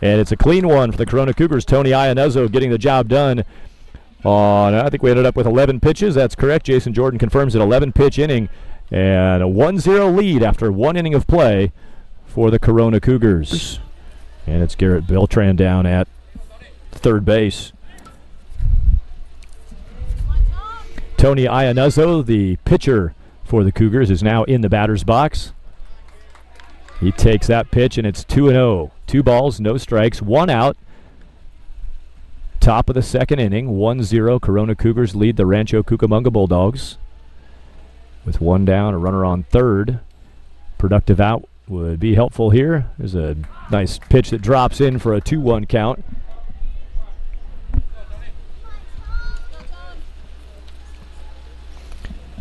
And it's a clean one for the Corona Cougars. Tony Iannuzzo getting the job done on, I think we ended up with 11 pitches. That's correct. Jason Jordan confirms an 11-pitch inning and a 1-0 lead after one inning of play for the Corona Cougars. And it's Garrett Beltran down at third base. Tony Iannuzzo, the pitcher for the Cougars, is now in the batter's box. He takes that pitch, and it's 2-0. 2 balls, no strikes, 1 out. Top of the second inning, 1-0. Corona Cougars lead the Rancho Cucamonga Bulldogs. With 1 down, a runner on third. Productive out would be helpful here. There's a nice pitch that drops in for a 2-1 count.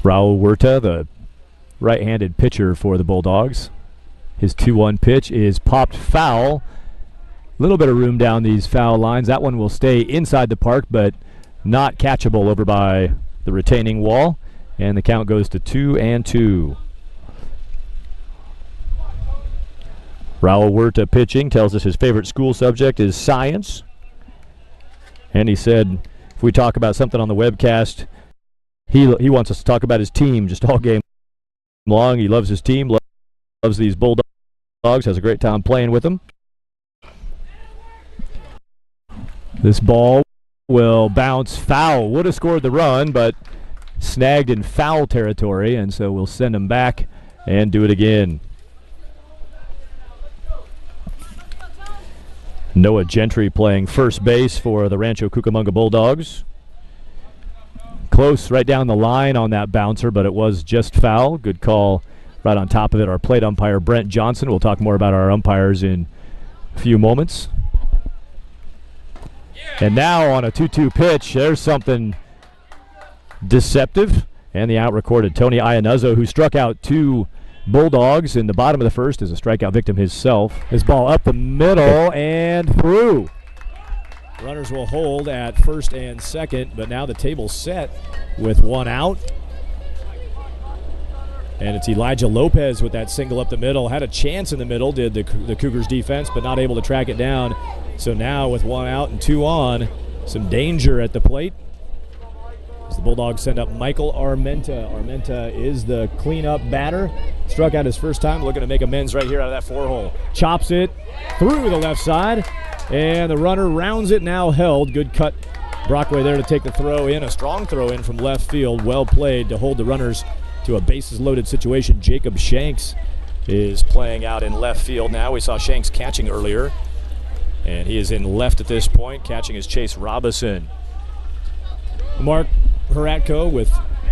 Raul Huerta, the right-handed pitcher for the Bulldogs. His 2-1 pitch is popped foul. A little bit of room down these foul lines. That one will stay inside the park, but not catchable over by the retaining wall. And the count goes to 2-2. Raul Huerta pitching, tells us his favorite school subject is science. And he said, if we talk about something on the webcast, he wants us to talk about his team just all game long. He loves his team, loves these Bulldogs, has a great time playing with them. This ball will bounce foul. Would have scored the run, but snagged in foul territory, and so we'll send him back and do it again. Noah Gentry playing first base for the Rancho Cucamonga Bulldogs. Close right down the line on that bouncer, but it was just foul. Good call right on top of it. Our plate umpire, Brent Johnson. We'll talk more about our umpires in a few moments. And now on a 2-2 pitch, there's something deceptive. And the out recorded. Tony Iannuzzo, who struck out 2 Bulldogs in the bottom of the first, is a strikeout victim himself. His ball up the middle and through. Runners will hold at first and second, but now the table's set with 1 out. And it's Elijah Lopez with that single up the middle. Had a chance in the middle, did the Cougars defense, but not able to track it down. So now with 1 out and 2 on, some danger at the plate. As the Bulldogs send up Michael Armenta. Armenta is the cleanup batter. Struck out his first time, looking to make amends right here out of that 4-hole. Chops it through the left side. And the runner rounds it, now held. Good cut, Brockway there to take the throw in. A strong throw in from left field. Well played to hold the runners to a bases-loaded situation. Jacob Shanks is playing out in left field now. We saw Shanks catching earlier. And he is in left at this point. Catching is Chase Robison. Mark Heratko with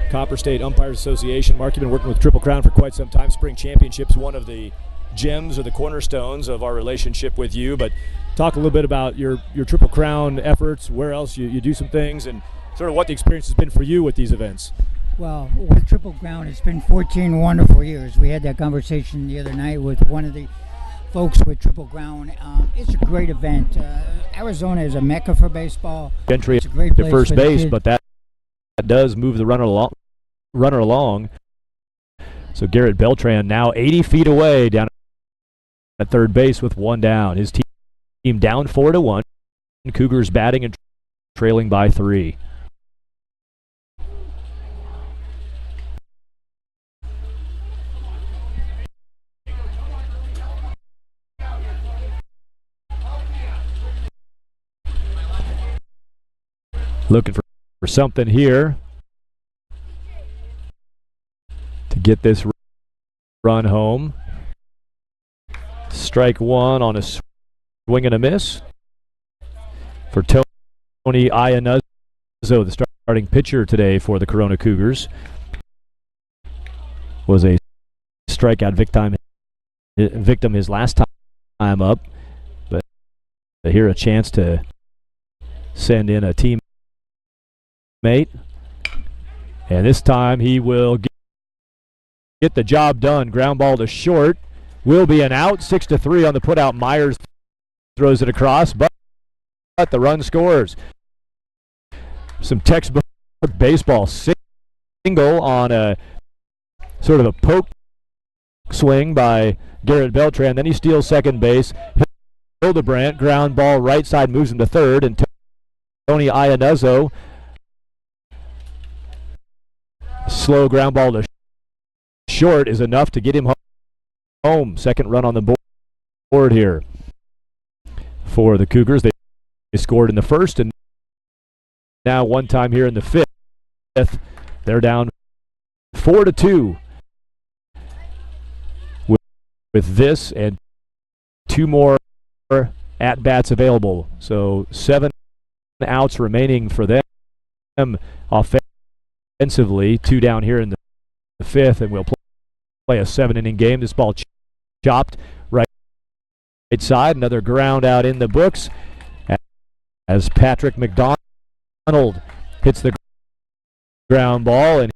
Copper State Umpires Association. Mark, you've been working with Triple Crown for quite some time. Spring Championship's one of the gems or the cornerstones of our relationship with you, but talk a little bit about your Triple Crown efforts, where else you do some things, and sort of what the experience has been for you with these events. Well, with Triple Crown, it's been 14 wonderful years. We had that conversation the other night with one of the folks with Triple Crown. It's a great event. Arizona is a mecca for baseball. Entry it's a great to first base, but that does move the runner along. So Garrett Beltran now 80 feet away down at third base with 1 down. His team down 4-1. Cougars batting and trailing by 3. Looking for something here to get this run home. Strike 1 on a swing and a miss for Tony Iannuzzo, the starting pitcher today for the Corona Cougars. Was a strikeout victim his last time up, but here a chance to send in a teammate, and this time he will get the job done. Ground ball to short. Will be an out. 6-3 on the putout. Myers throws it across, but the run scores. Some textbook baseball. Single on a sort of a poke swing by Garrett Beltran. Then he steals second base. Hildebrandt, ground ball right side, moves him to third, and Tony Iannuzzo, slow ground ball to short is enough to get him home. Second run on the board here for the Cougars. They scored in the first, and now one time here in the fifth. They're down 4-2 with this and two more at-bats available. So 7 outs remaining for them offensively. 2 down here in the fifth, and we'll play a 7-inning game. This ball chopped right side. Another ground out in the books as Patrick McDonald hits the ground ball, and